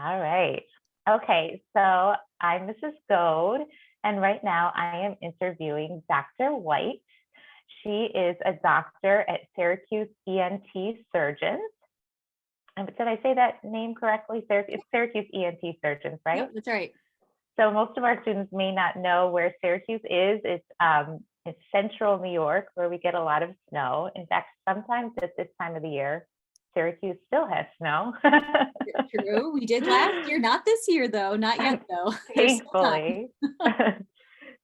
All right. Okay, so I'm Mrs. Goad, and right now I am interviewing Dr. White. She is a doctor at Syracuse ENT Surgeons. And did I say that name correctly? It's Syracuse ENT Surgeons, right? Yep, that's right. So most of our students may not know where Syracuse is. It's central New York, where we get a lot of snow. In fact, sometimes at this time of the year, Syracuse still has snow. True. We did last year, not this year though. Not yet though. There's still time. Thankfully.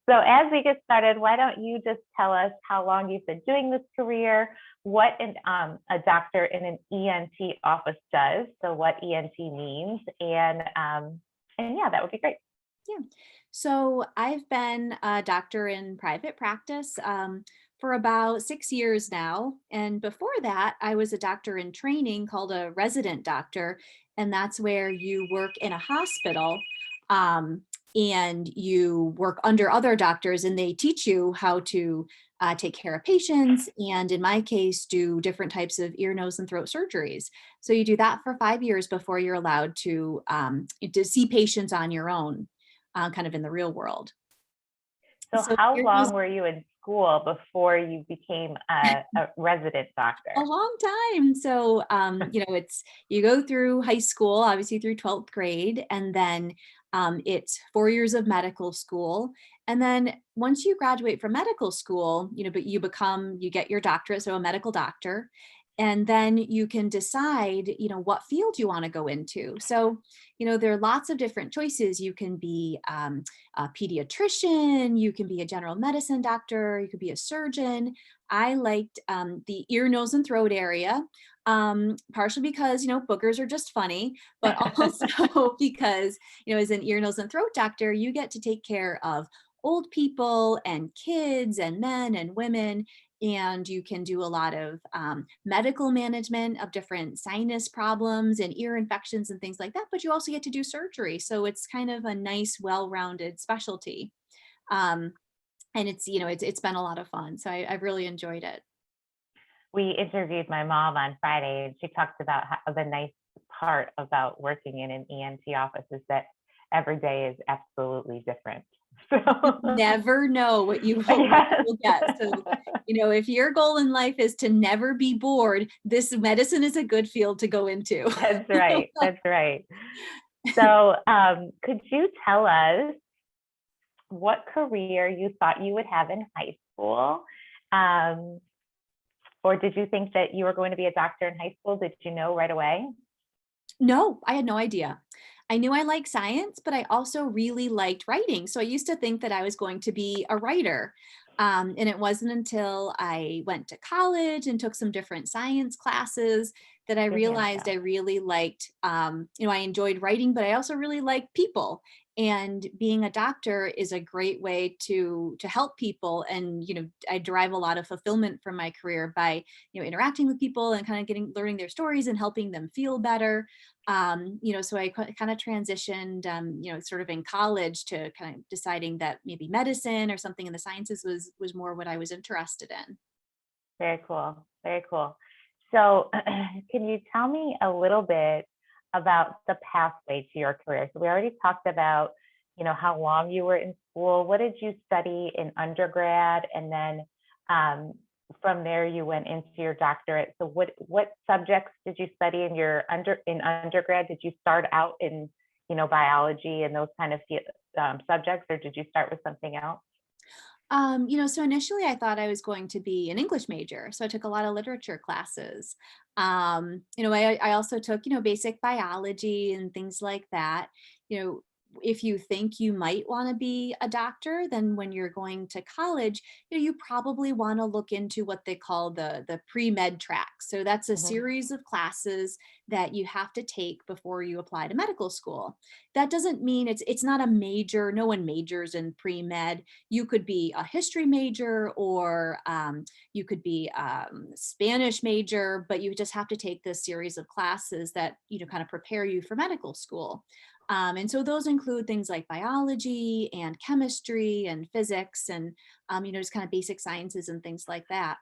So as we get started, why don't you just tell us how long you've been doing this career, what a doctor in an ENT office does, so what ENT means, and yeah, that would be great. Yeah. So I've been a doctor in private practice for about 6 years now. And before that, I was a doctor in training called a resident doctor. And that's where you work in a hospital um, and you work under other doctors and they teach you how to take care of patients. And in my case, do different types of ear, nose, and throat surgeries. So you do that for 5 years before you're allowed to see patients on your own kind of in the real world. So So how here was long were you in school before you became a resident a doctor? long time. So, it's you go through high school, obviously through 12th grade, and then it's 4 years of medical school. And then once you graduate from medical school, but you get your doctorate, so a medical doctor. And then you can decide, what field you want to go into. So, there are lots of different choices. You can be a pediatrician, you can be a general medicine doctor, you could be a surgeon. I liked the ear, nose, and throat area, partially because, boogers are just funny, but also because, as an ear, nose, and throat doctor, you get to take care of old people and kids and men and women. And you can do a lot of medical management of different sinus problems and ear infections and things like that. But you also get to do surgery. So it's kind of a nice, well-rounded specialty. Um, and it's been a lot of fun. So I've really enjoyed it. We interviewed my mom on Friday, and she talked about how the nice part about working in an ENT office is that every day is absolutely different. So, Never know what you yes. will get. So, if your goal in life is to never be bored, this medicine is a good field to go into. That's right. That's right. So, could you tell us what career you thought you would have in high school? Um, or did you think that you were going to be a doctor in high school? Did you know right away? No, I had no idea. I knew I liked science, but I also really liked writing. So I used to think that I was going to be a writer. And it wasn't until I went to college and took some different science classes that I Good realized answer. I really liked, I enjoyed writing, but I also really liked people. And being a doctor is a great way to help people. And, I derive a lot of fulfillment from my career by, interacting with people and kind of learning their stories and helping them feel better. So I kind of transitioned, sort of in college to kind of deciding that maybe medicine or something in the sciences was more what I was interested in. Very cool. Very cool. So, can you tell me a little bit about the pathway to your career? So, we already talked about, how long you were in school. What did you study in undergrad? And then um, from there, you went into your doctorate. So, what subjects did you study in undergrad? Did you start out in, biology and those kind of subjects, or did you start with something else? So initially I thought I was going to be an English major. So I took a lot of literature classes. I also took, basic biology and things like that. You know, if you think you might want to be a doctor, then when you're going to college, you probably want to look into what they call the pre-med track. So that's a Mhm. series of classes that you have to take before you apply to medical school. That doesn't mean it's not a major, no one majors in pre-med. You could be a history major or you could be Spanish major, but you just have to take this series of classes that kind of prepare you for medical school. And so those include things like biology and chemistry and physics and just kind of basic sciences and things like that.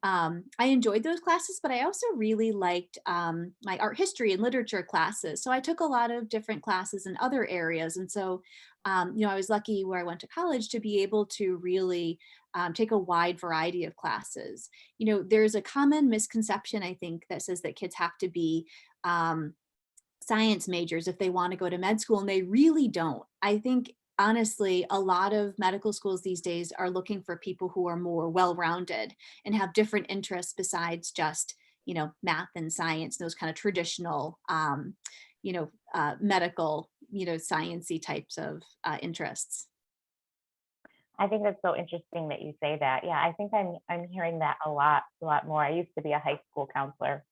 I enjoyed those classes, but I also really liked my art history and literature classes. So I took a lot of different classes in other areas. And so, I was lucky where I went to college to be able to really take a wide variety of classes. There's a common misconception, I think, that says that kids have to be um, science majors if they want to go to med school, and they really don't. I think honestly, a lot of medical schools these days are looking for people who are more well-rounded and have different interests besides just, math and science, those kind of traditional, medical, sciencey types of interests. I think that's so interesting that you say that. Yeah, I think I'm hearing that a lot more. I used to be a high school counselor,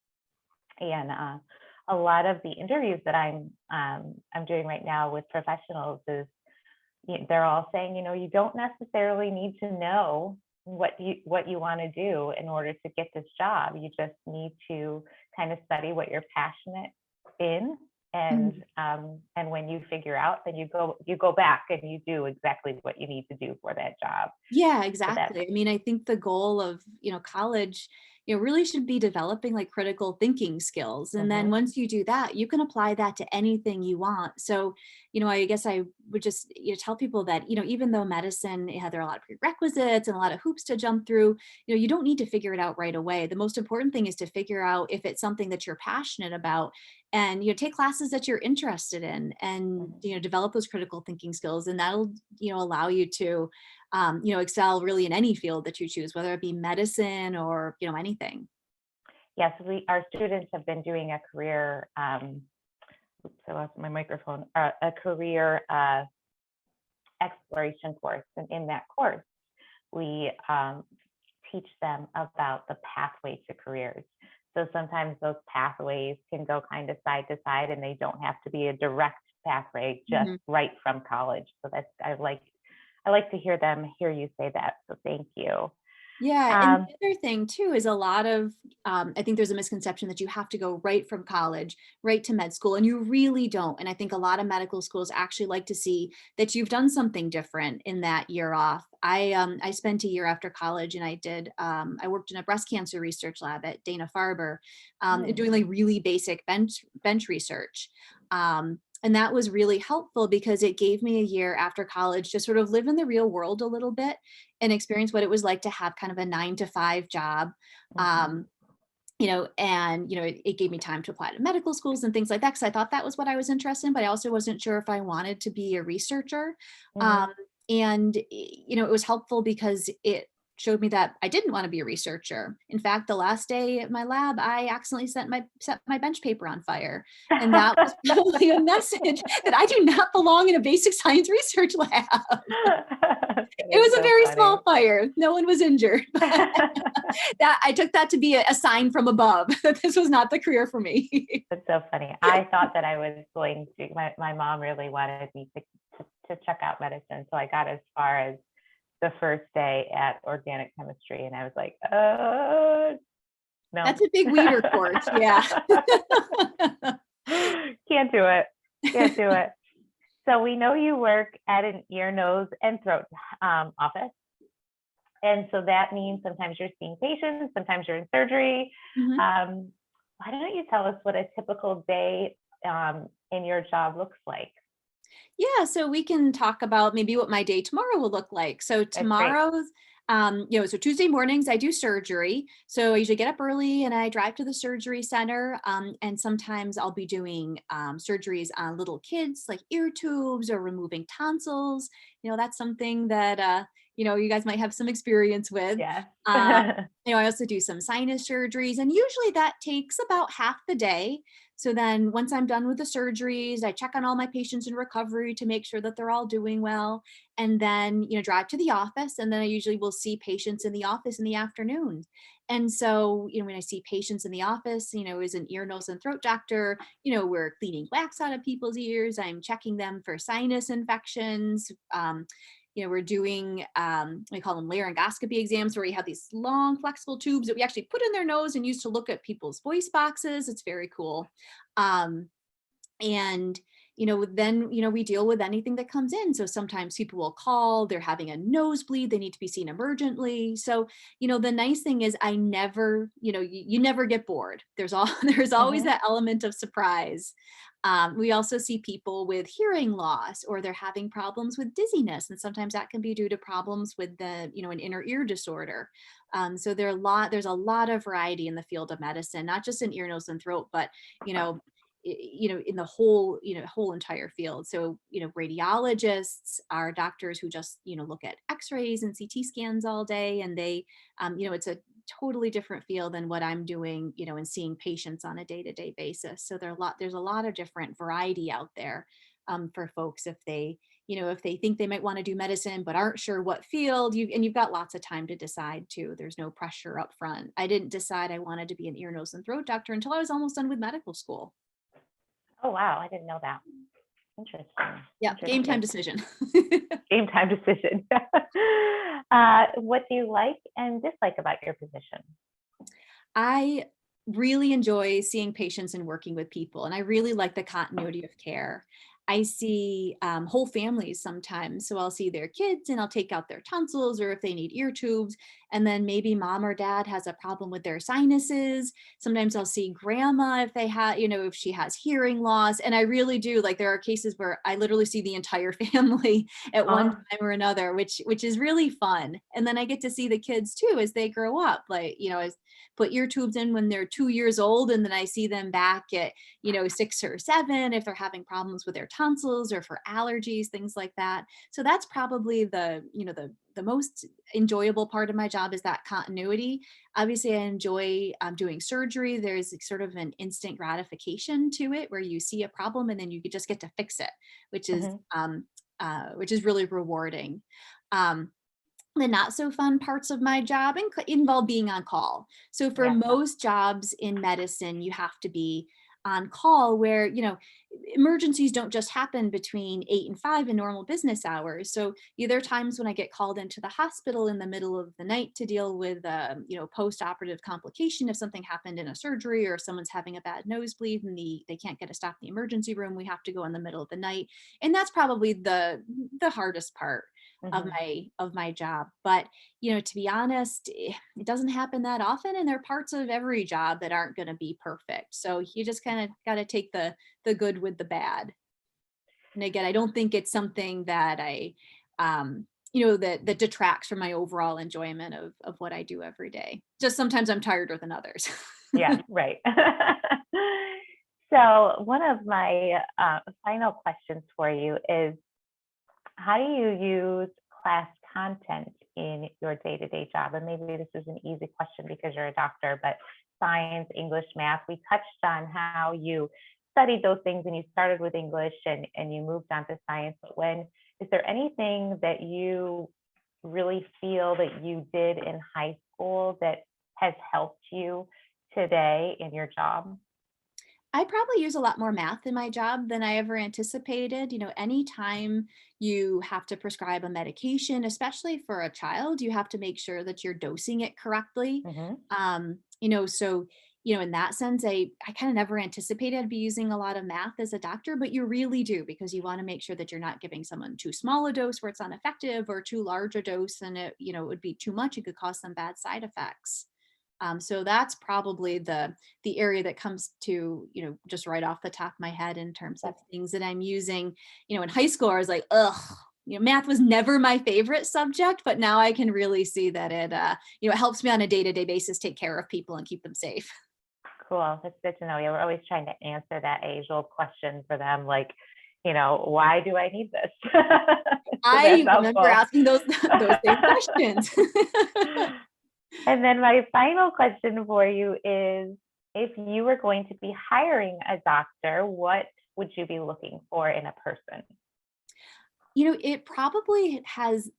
and a lot of the interviews that I'm doing right now with professionals is they're all saying, you don't necessarily need to know what you want to do in order to get this job. You just need to kind of study what you're passionate in, and when you figure out, then you go back and you do exactly what you need to do for that job. Yeah, So that exactly. I mean, I think the goal of, college, really should be developing like critical thinking skills. And then mhm, once you do that, you can apply that to anything you want. So, I guess I would just, tell people that, even though medicine, there are a lot of prerequisites and a lot of hoops to jump through, you don't need to figure it out right away. The most important thing is to figure out if it's something that you're passionate about, and, take classes that you're interested in, and, mhm. develop those critical thinking skills. And that'll, allow you to excel really in any field that you choose, whether it be medicine or, anything. Yes, our students have been doing a career. Oops, I lost my microphone. A career exploration course, and in that course, we teach them about the pathway to careers. So sometimes those pathways can go kind of side to side, and they don't have to be a direct pathway just Mhm. right from college. So that's I like to hear you say that. So thank you. Yeah, and Um, the other thing too is a lot of, I think there's a misconception that you have to go right from college, right to med school, and you really don't. And I think a lot of medical schools actually like to see that you've done something different in that year off. I spent a year after college, and I worked in a breast cancer research lab at Dana Farber, hmm, doing like really basic bench research. And that was really helpful because it gave me a year after college to sort of live in the real world a little bit and experience what it was like to have kind of a 9 to 5 job. hmm, Um, and it gave me time to apply to medical schools and things like that because I thought that was what I was interested in, but I also wasn't sure if I wanted to be a researcher. hmm. Um, and it was helpful because it showed me that I didn't want to be a researcher. In fact, the last day at my lab, I accidentally set my bench paper on fire, and that was probably a message that I do not belong in a basic science research lab. That It is was a so very funny. small fire. No one was injured. That I took that to be a sign from above that this was not the career for me. That's so funny. I thought that I was going to, my mom really wanted me to check out medicine. So I got as far as the first day at organic chemistry, and I was like, no. That's a big weeder course. Yeah. Can't do it. Can't do it. So we know you work at an ear, nose, and throat office. And so that means sometimes you're seeing patients, sometimes you're in surgery. Mhm. Um, why don't you tell us what a typical day in your job looks like? Yeah, so we can talk about maybe what my day tomorrow will look like. So That's great. so Tuesday mornings I do surgery. So I usually get up early and I drive to the surgery center. And sometimes I'll be doing surgeries on little kids, like ear tubes or removing tonsils. That's something that you guys might have some experience with. Yes. Um, I also do some sinus surgeries, and usually that takes about half the day. So then once I'm done with the surgeries, I check on all my patients in recovery to make sure that they're all doing well. And then, drive to the office. And then I usually will see patients in the office in the afternoon. And so, when I see patients in the office, as an ear, nose, and throat doctor, we're cleaning wax out of people's ears. I'm checking them for sinus infections. We're doing, we call them laryngoscopy exams, where we have these long flexible tubes that we actually put in their nose and use to look at people's voice boxes. It's very cool. Um, And then we deal with anything that comes in. So sometimes people will call, they're having a nosebleed, they need to be seen emergently. So the nice thing is I never, you never get bored. There's all there's always Hmm. that element of surprise. We also see people with hearing loss, or they're having problems with dizziness, and sometimes that can be due to problems with an inner ear disorder. So there's a lot of variety in the field of medicine, not just in ear, nose, and throat, but you know in the whole entire field. So radiologists are doctors who just look at x-rays and CT scans all day, and they it's a totally different field than what I'm doing, and seeing patients on a day-to-day basis. So there's a lot of different variety out there, for folks if they if they think they might want to do medicine but aren't sure what field. You've got lots of time to decide too. There's no pressure up front. I didn't decide I wanted to be an ear, nose, and throat doctor until I was almost done with medical school. Oh, wow. I didn't know that. Interesting. Yeah, game time Interesting. decision. Game time decision. What do you like and dislike about your position? I really enjoy seeing patients and working with people, and I really like the continuity of care. I see whole families sometimes. So I'll see their kids and I'll take out their tonsils, or if they need ear tubes. And then maybe mom or dad has a problem with their sinuses. Sometimes I'll see grandma if they have, if she has hearing loss. And I really do, like, there are cases where I literally see the entire family at one Oh, time or another, which is really fun. And then I get to see the kids too as they grow up. Like, as put ear tubes in when they're 2 years old, and then I see them back at 6 or 7 if they're having problems with their tonsils or for allergies, things like that. So that's probably the most enjoyable part of my job, is that continuity. Obviously I enjoy doing surgery. There's sort of an instant gratification to it, where you see a problem and then you just get to fix it, which is mhm. really rewarding. um, the not so fun parts of my job involve being on call. So for Yeah. most jobs in medicine, you have to be on call, where, emergencies don't just happen between 8 and 5 in normal business hours. So there are times when I get called into the hospital in the middle of the night to deal with, post-operative complication. If something happened in a surgery, or someone's having a bad nosebleed and they can't get a stop in the emergency room, we have to go in the middle of the night. And that's probably the hardest part of Mhm. my job. But to be honest, it doesn't happen that often, and there are parts of every job that aren't going to be perfect. So you just kind of got to take the good with the bad. And again, I don't think it's something that I that detracts from my overall enjoyment of what I do every day. Just sometimes I'm tireder than others. Yeah, right. So one of my final questions for you is, how do you use class content in your day-to-day job? And maybe this is an easy question because you're a doctor, but science, English, math, we touched on how you studied those things and you started with English and you moved on to science. But is there anything that you really feel that you did in high school that has helped you today in your job? I probably use a lot more math in my job than I ever anticipated. Anytime you have to prescribe a medication, especially for a child, you have to make sure that you're dosing it correctly. Hmm. So, in that sense, I kind of never anticipated I'd be using a lot of math as a doctor, but you really do, because you want to make sure that you're not giving someone too small a dose where it's ineffective, or too large a dose and it would be too much. It could cause some bad side effects. So that's probably the area that comes to, just right off the top of my head in terms of things that I'm using. In high school, I was like, ugh, math was never my favorite subject, but now I can really see that it helps me on a day-to-day basis take care of people and keep them safe. Cool. That's good to know. Yeah, we're always trying to answer that age-old question for them, like, why do I need this? So that's I remember helpful. asking those those same questions. And then my final question for you is, if you were going to be hiring a doctor, what would you be looking for in a person? It probably has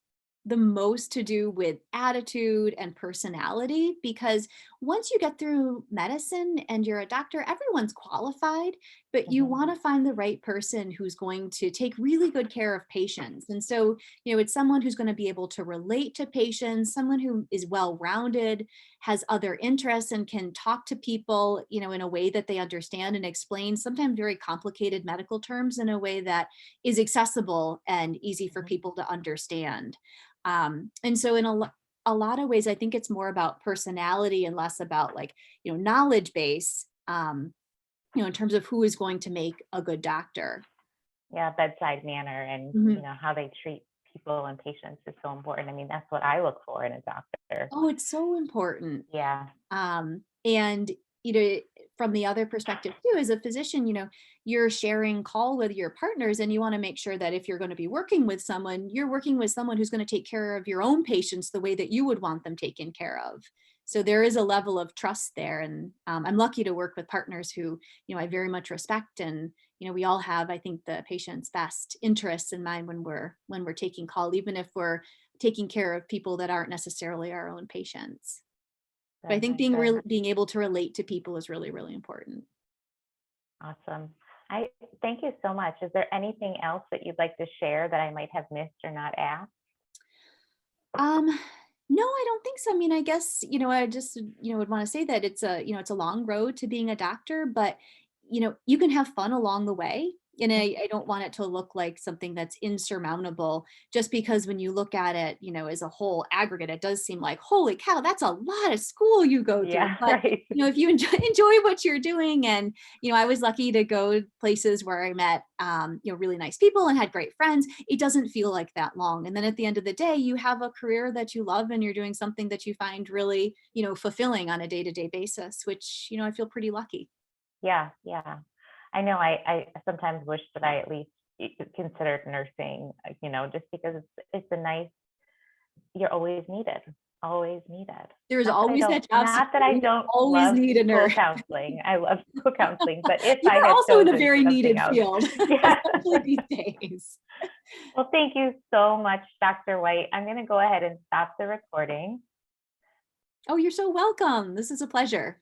the most to do with attitude and personality, because once you get through medicine and you're a doctor, everyone's qualified, but you Mhm. want to find the right person who's going to take really good care of patients. And so, it's someone who's going to be able to relate to patients, someone who is well-rounded, has other interests, and can talk to people, in a way that they understand and explain sometimes very complicated medical terms in a way that is accessible and easy for Mhm. people to understand. And so in a lot of ways, I think it's more about personality and less about like, knowledge base, in terms of who is going to make a good doctor. Yeah, bedside manner and, Mhm. how they treat people and patients is so important. I mean, that's what I look for in a doctor. Oh, it's so important. Yeah. And you know from the other perspective too, as a physician, you're sharing call with your partners, and you want to make sure that if you're going to be working with someone, you're working with someone who's going to take care of your own patients the way that you would want them taken care of. So there is a level of trust there, and I'm lucky to work with partners who, I very much respect. And we all have, I think, the patient's best interests in mind when we're taking call, even if we're taking care of people that aren't necessarily our own patients. But I think Good, good. being able to relate to people is really, really important. Awesome. I thank you so much. Is there anything else that you'd like to share that I might have missed or not asked? Um, no, I don't think so. I mean, I guess, I just, would want to say that it's a long road to being a doctor, but, you can have fun along the way. And I don't want it to look like something that's insurmountable, just because when you look at it, as a whole aggregate, it does seem like, holy cow, that's a lot of school you go through. Yeah, But, right. if you enjoy what you're doing, and, I was lucky to go places where I met, really nice people and had great friends, it doesn't feel like that long. And then at the end of the day, you have a career that you love, and you're doing something that you find really, fulfilling on a day-to-day basis, which, I feel pretty lucky. Yeah, yeah. I know I sometimes wish that I at least considered nursing, just because it's a nice, you're always needed, always needed. There's always that job Not that I security. don't Always love need a school nurse. counseling. I love school counseling, but if I You're had also in a chosen very something needed else, field, yeah. especially these days. Well, thank you so much, Dr. White. I'm going to go ahead and stop the recording. Oh, you're so welcome. This is a pleasure.